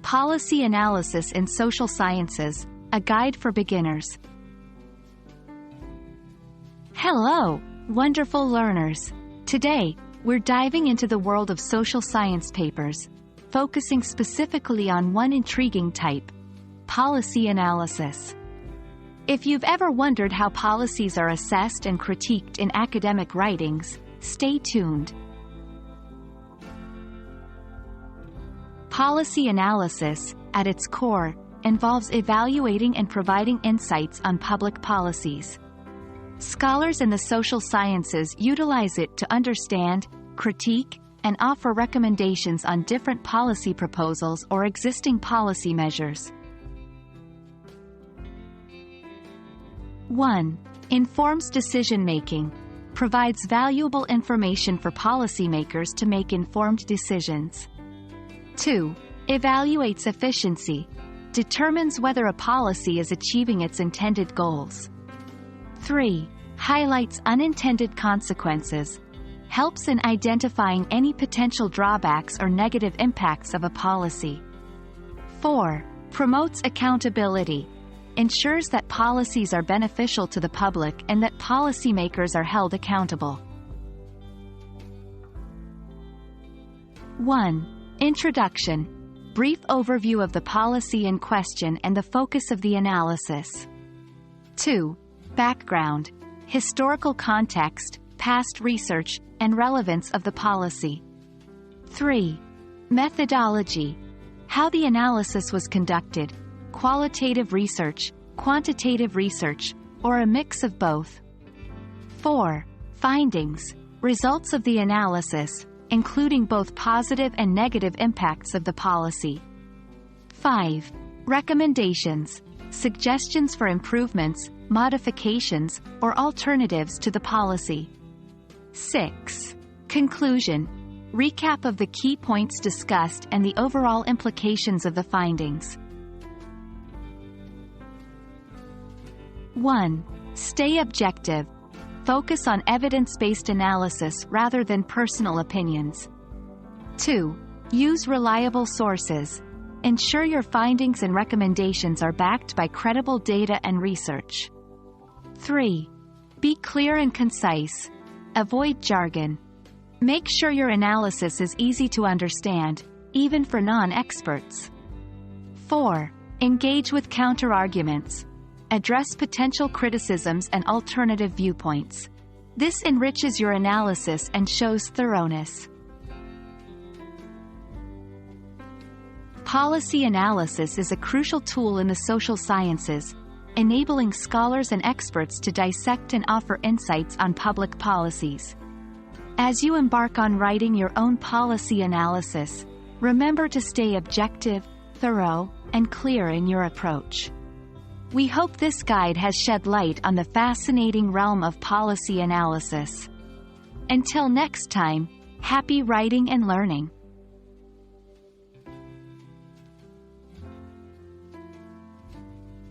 Policy Analysis in Social Sciences, a guide for beginners. Hello, wonderful learners. Today, we're diving into the world of social science papers, focusing specifically on one intriguing type: policy analysis. If you've ever wondered how policies are assessed and critiqued in academic writings, stay tuned. Policy analysis, at its core, involves evaluating and providing insights on public policies. Scholars in the social sciences utilize it to understand, critique, and offer recommendations on different policy proposals or existing policy measures. 1. Informs decision-making. Provides valuable information for policymakers to make informed decisions. 2. Evaluates efficiency. Determines whether a policy is achieving its intended goals. 3. Highlights unintended consequences. Helps in identifying any potential drawbacks or negative impacts of a policy. 4. Promotes accountability. Ensures that policies are beneficial to the public and that policymakers are held accountable. 1. Introduction. Brief overview of the policy in question and the focus of the analysis. 2. Background. Historical context, past research, and relevance of the policy. 3. Methodology. How the analysis was conducted, qualitative research, quantitative research, or a mix of both. 4. Findings. Results of the analysis, including both positive and negative impacts of the policy. 5. Recommendations. Suggestions for improvements, modifications, or alternatives to the policy. 6. Conclusion. Recap of the key points discussed and the overall implications of the findings. 1. Stay objective. Focus on evidence-based analysis rather than personal opinions. 2. Use reliable sources. Ensure your findings and recommendations are backed by credible data and research. 3. Be clear and concise. Avoid jargon. Make sure your analysis is easy to understand, even for non-experts. 4. Engage with counter-arguments. Address potential criticisms and alternative viewpoints. This enriches your analysis and shows thoroughness. Policy analysis is a crucial tool in the social sciences, enabling scholars and experts to dissect and offer insights on public policies. As you embark on writing your own policy analysis, remember to stay objective, thorough, and clear in your approach. We hope this guide has shed light on the fascinating realm of policy analysis. Until next time, happy writing and learning.